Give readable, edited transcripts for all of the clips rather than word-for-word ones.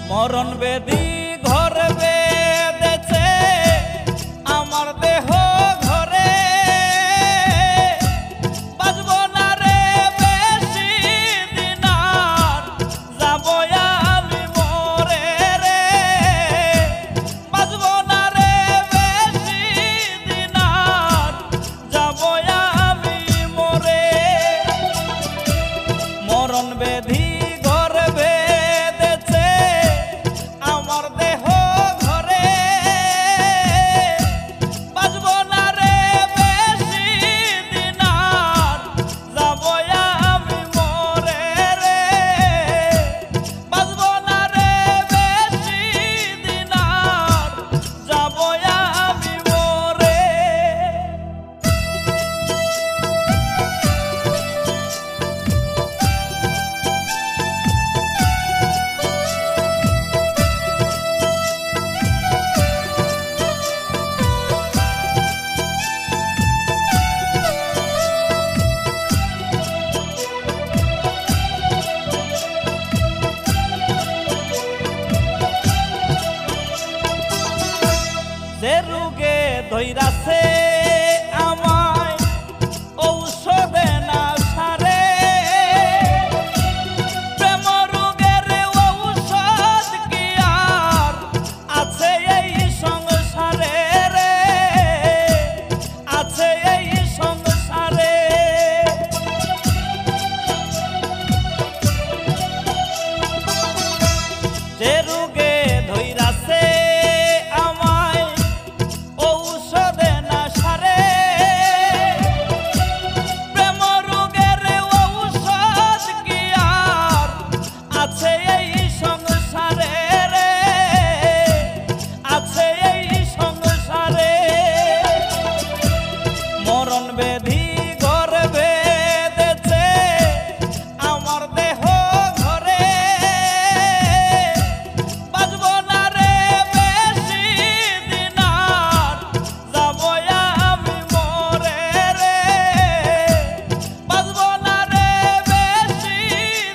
মরণ বেদি ঘর বেঁধেছে আমার দেহ ঘরে, বাঁচব না রে বেশি দিন আর, যাব আমি মরে রে। বাঁচব না রে বেশি দিন আর, যাব আমি মরে। মরণ বেদি যে রোগে ধইরাছে আমায় ঔষধে না সারে, প্রেম রোগের ঔষধ কি আর আছে এই সংসারে রে, আছে এই সংসারে। যে রোগে ধইরাছে মরণ বেধি ঘর বেঁধেছে আমার দেহ ঘরে, বাঁচব না রে বেশি দিন আর, যাব আমি মরে রে। বাঁচব না রে বেশি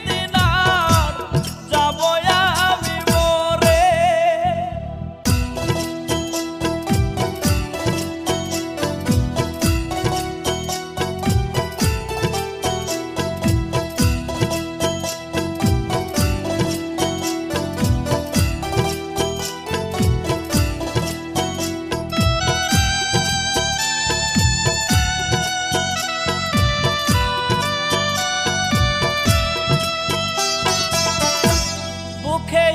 দিন আর, যাব আমি মরে। বুকে